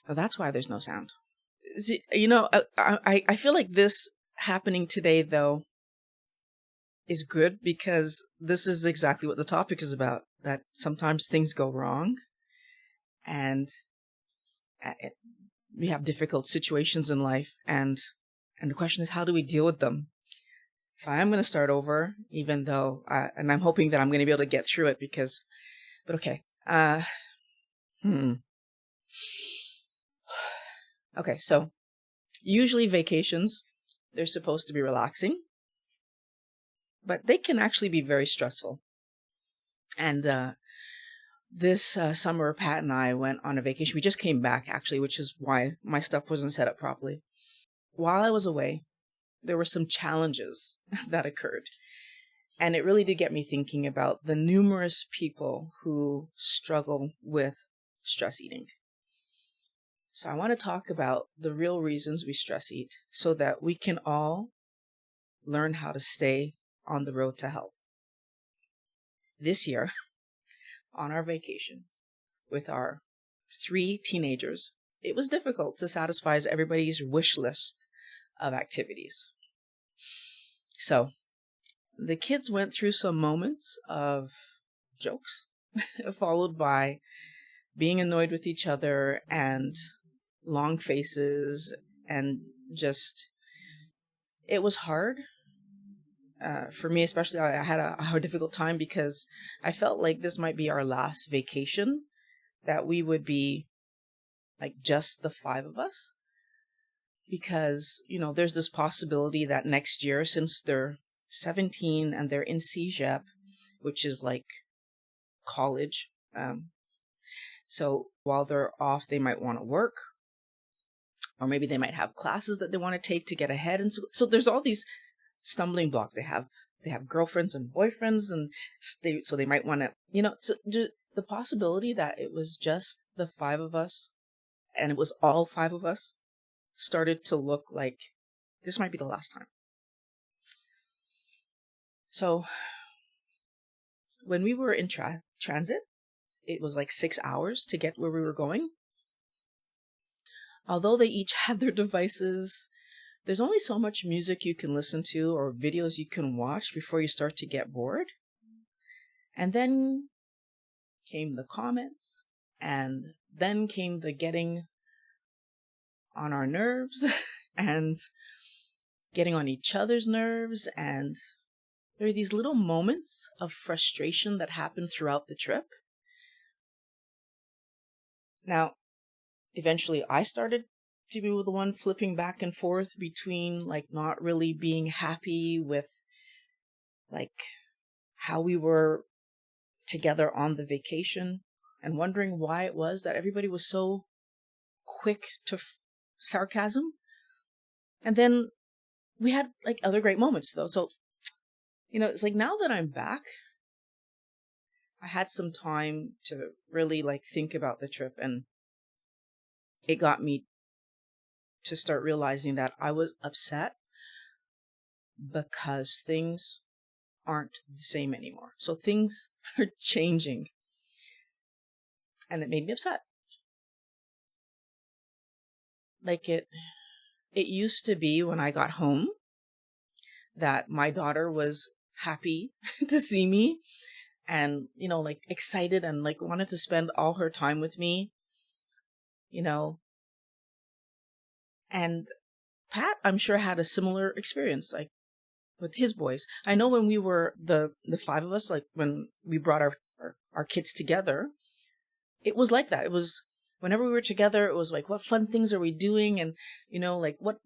Oh, that's why there's no sound. You know, I feel like this happening today, though, is good because this is exactly what the topic is about. That sometimes things go wrong and we have difficult situations in life. And the question is, how do we deal with them? So I am going to start over, even though, and I'm hoping that I'm going to be able to get through it but okay. Okay, so usually vacations, they're supposed to be relaxing, but they can actually be very stressful. And this summer, Pat and I went on a vacation. We just came back, actually, which is why my stuff wasn't set up properly. While I was away, there were some challenges that occurred. And it really did get me thinking about the numerous people who struggle with stress eating. So I want to talk about the real reasons we stress eat so that we can all learn how to stay on the road to health. This year, on our vacation with our 3 teenagers, it was difficult to satisfy everybody's wish list of activities. So the kids went through some moments of jokes, followed by being annoyed with each other and long faces, and just, it was hard. For me, especially, I had a difficult time because I felt like this might be our last vacation that we would be like just the 5 of us. Because, you know, there's this possibility that next year, since they're 17 and they're in CEGEP, which is like college. So while they're off, they might want to work, or maybe they might have classes that they want to take to get ahead. And so there's all these stumbling blocks. They have girlfriends and boyfriends, and so they might want to, you know, so the possibility that it was just the 5 of us, and it was all 5 of us, started to look like this might be the last time. So when we were in transit, it was like 6 hours to get where we were going. Although they each had their devices, there's only so much music you can listen to or videos you can watch before you start to get bored. And then came the comments, and then came the getting on our nerves and getting on each other's nerves. And there are these little moments of frustration that happen throughout the trip. Now, eventually I started to be the one flipping back and forth between like not really being happy with like how we were together on the vacation, and wondering why it was that everybody was so quick to sarcasm. And then we had like other great moments though. So, you know, it's like now that I'm back, I had some time to really like think about the trip, and it got me to start realizing that I was upset because things aren't the same anymore. So things are changing, and it made me upset. Like it used to be when I got home that my daughter was happy to see me and, you know, like excited and like wanted to spend all her time with me, you know. And Pat, I'm sure, had a similar experience, like with his boys. I know when we were the 5 of us, like when we brought our kids together, it was like that. It was whenever we were together, it was like, what fun things are we doing? And, you know, like what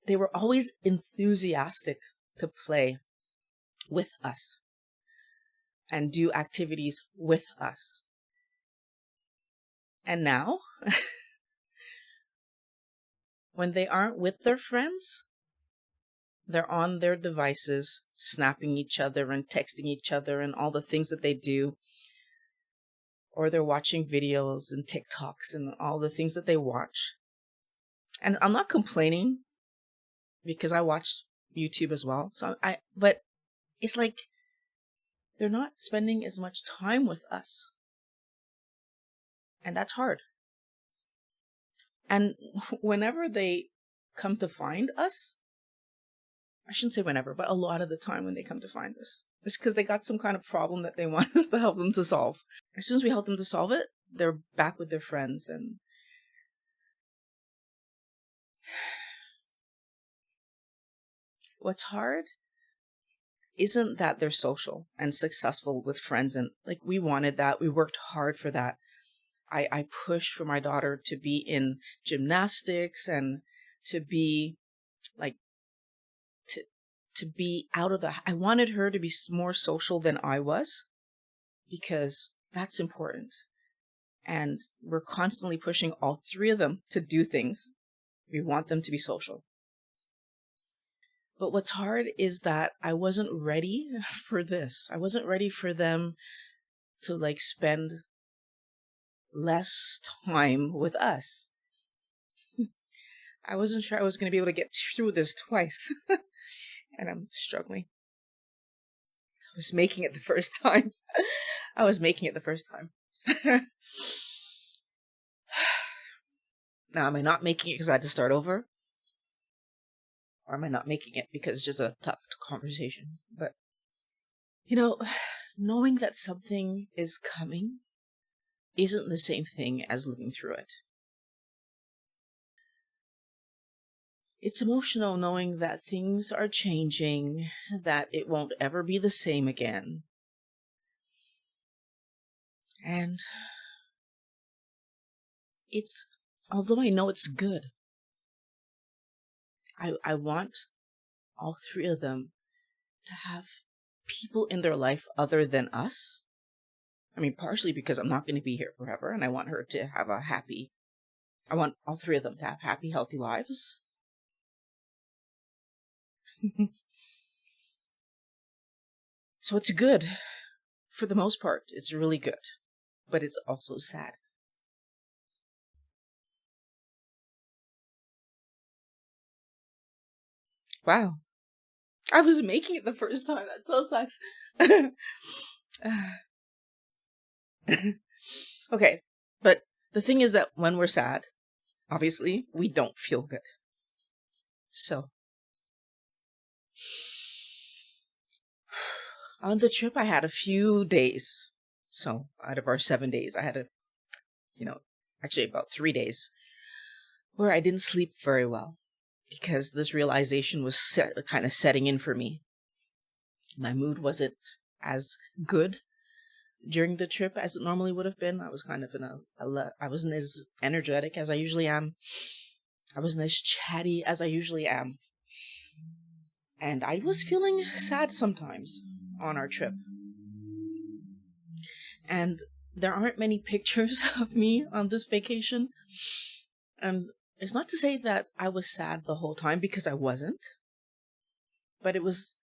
they were always enthusiastic to play with us and do activities with us. And now, when they aren't with their friends, they're on their devices, snapping each other and texting each other and all the things that they do. Or they're watching videos and TikToks and all the things that they watch. And I'm not complaining because I watch YouTube as well. But it's like they're not spending as much time with us. And that's hard. And whenever they come to find us, I shouldn't say whenever, but a lot of the time when they come to find us, it's because they got some kind of problem that they want us to help them to solve. As soon as we help them to solve it, they're back with their friends. And what's hard isn't that they're social and successful with friends. And like, we wanted that. We worked hard for that. I pushed for my daughter to be in gymnastics and to be like, to be out of I wanted her to be more social than I was, because that's important. And we're constantly pushing all three of them to do things. We want them to be social. But what's hard is that I wasn't ready for this. I wasn't ready for them to like spend less time with us. I wasn't sure I was going to be able to get through this twice. And I'm struggling. I was making it the first time. Now, am I not making it because I had to start over? Or am I not making it because it's just a tough conversation? But, knowing that something is coming isn't the same thing as living through it. It's emotional knowing that things are changing, that it won't ever be the same again. And although I know it's good, I want all three of them to have people in their life other than us. I mean, partially because I'm not going to be here forever, and I want her to have I want all three of them to have happy, healthy lives. So it's good. For the most part, it's really good. But it's also sad. Wow. I was making it the first time. That so sucks. Okay. But the thing is that when we're sad, obviously, we don't feel good. So, on the trip, I had a few days. So, out of our 7 days, I had actually about 3 days where I didn't sleep very well, because this realization was kind of setting in for me. My mood wasn't as good during the trip as it normally would have been. I was kind of I wasn't as energetic as I usually am. I wasn't as chatty as I usually am. And I was feeling sad sometimes on our trip. And there aren't many pictures of me on this vacation. And it's not to say that I was sad the whole time, because I wasn't. But it was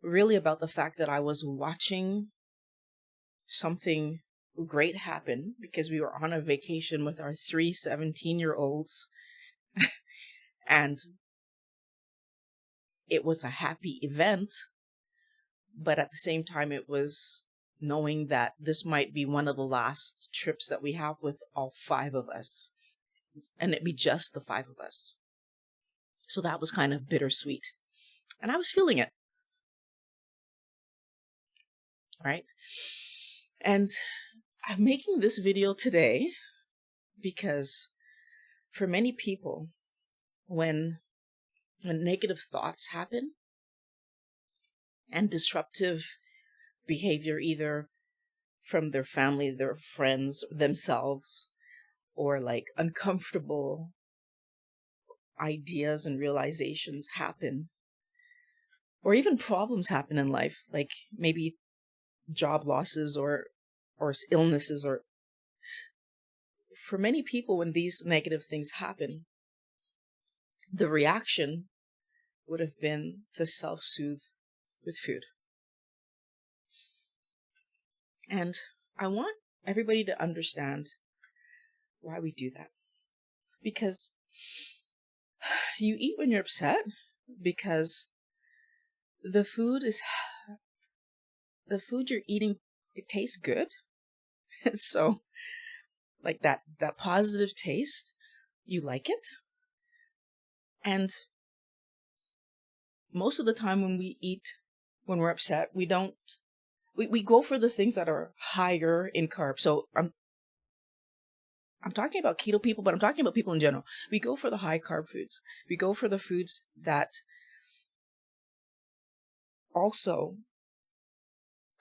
really about the fact that I was watching something great happen, because we were on a vacation with our 3 17-year-olds. And it was a happy event. But at the same time, it was knowing that this might be one of the last trips that we have with all 5 of us. And it'd be just the 5 of us. So that was kind of bittersweet. And I was feeling it. All right. And I'm making this video today because for many people, when negative thoughts happen and disruptive behavior, either from their family, their friends, themselves, or like uncomfortable ideas and realizations happen, or even problems happen in life, like maybe job losses or illnesses, or for many people, when these negative things happen, the reaction would have been to self-soothe with food. And I want everybody to understand why we do that. Because you eat when you're upset, because the food you're eating, it tastes good. So like that positive taste you like it. And most of the time when we eat, when we're upset, we go for the things that are higher in carbs. So I'm talking about keto people, but I'm talking about people in general. We go for the high carb foods. We go for the foods that also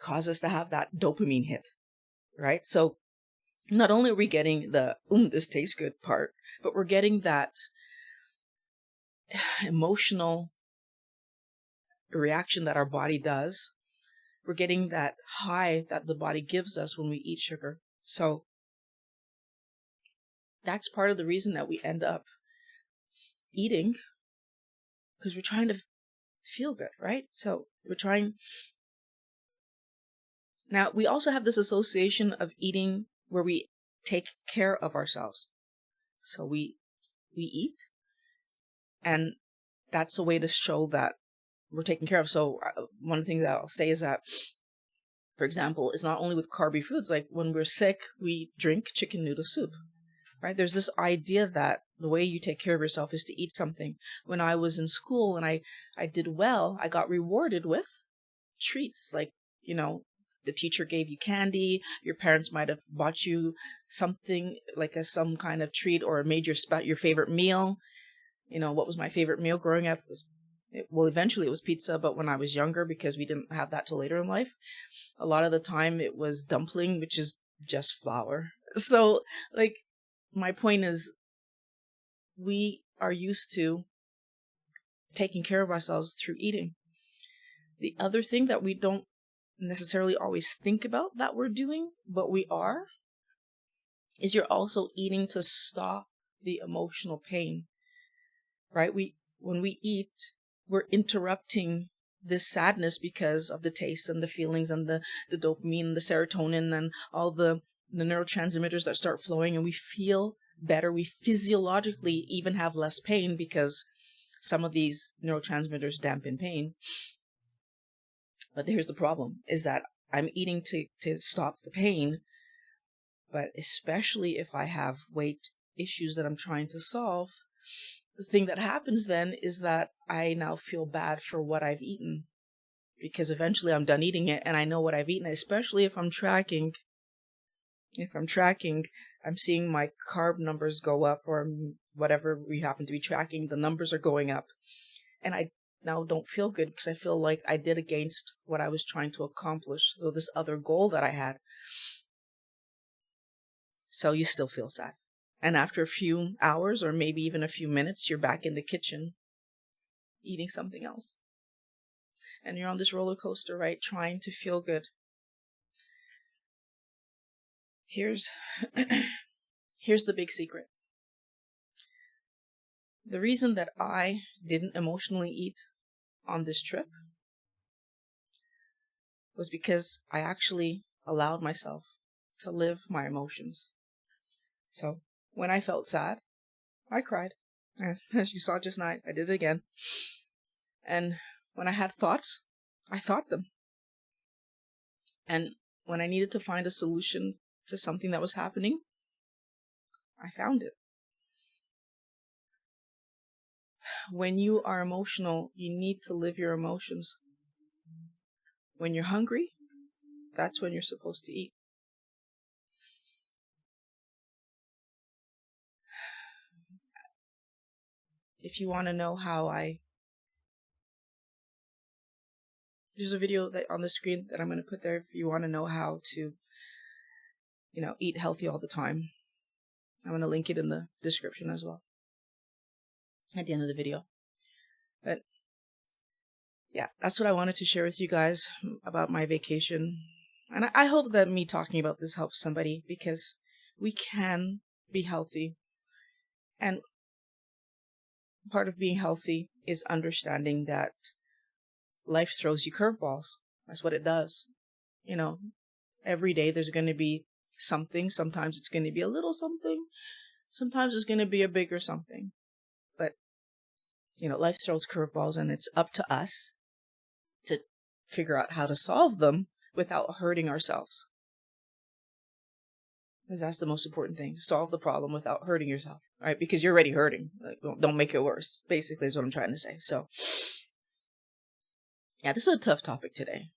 cause us to have that dopamine hit, right? So not only are we getting the, this tastes good part, but we're getting that emotional reaction that our body does. We're getting that high that the body gives us when we eat sugar. So that's part of the reason that we end up eating, because we're trying to feel good, right? So we're trying. Now, we also have this association of eating where we take care of ourselves. So we eat, and that's a way to show that we're taken care of. So one of the things that I'll say is that, for example, it's not only with carby foods. Like when we're sick, we drink chicken noodle soup, right? There's this idea that the way you take care of yourself is to eat something. When I was in school and I did well, I got rewarded with treats. Like, the teacher gave you candy. Your parents might have bought you something like some kind of treat, or made your favorite meal. What was my favorite meal growing up? Eventually it was pizza, but when I was younger, because we didn't have that till later in life, a lot of the time it was dumpling, which is just flour. So, like, my point is, we are used to taking care of ourselves through eating. The other thing that we don't necessarily always think about that we're doing, but we are, is you're also eating to stop the emotional pain, right? When we eat, we're interrupting this sadness because of the taste and the feelings and the dopamine, the serotonin, and all the neurotransmitters that start flowing, and we feel better. We physiologically even have less pain because some of these neurotransmitters dampen pain. But here's the problem, is that I'm eating to stop the pain, but especially if I have weight issues that I'm trying to solve, the thing that happens then is that I now feel bad for what I've eaten, because eventually I'm done eating it and I know what I've eaten, especially if I'm tracking. I'm seeing my carb numbers go up, or whatever we happen to be tracking, the numbers are going up. And I now don't feel good because I feel like I did against what I was trying to accomplish. So this other goal that I had. So you still feel sad. And after a few hours, or maybe even a few minutes, you're back in the kitchen eating something else. And you're on this roller coaster, right? Trying to feel good. Here's the big secret. The reason that I didn't emotionally eat on this trip was because I actually allowed myself to live my emotions. So when I felt sad, I cried. As you saw just now, I did it again. And when I had thoughts, I thought them. And when I needed to find a solution to something that was happening, I found it. When you are emotional, you need to live your emotions. When you're hungry, that's when you're supposed to eat. If you want to know how there's a video that on the screen that I'm going to put there if you want to know how to, eat healthy all the time. I'm going to link it in the description as well at the end of the video. But yeah, that's what I wanted to share with you guys about my vacation. And I hope that me talking about this helps somebody, because we can be healthy. And part of being healthy is understanding that life throws you curveballs. That's what it does. Every day there's going to be something. Sometimes it's going to be a little something. Sometimes it's going to be a bigger something. But, life throws curveballs, and it's up to us to figure out how to solve them without hurting ourselves. Because that's the most important thing. Solve the problem without hurting yourself, right? Because you're already hurting. Like, don't make it worse, basically, is what I'm trying to say. So, yeah, this is a tough topic today.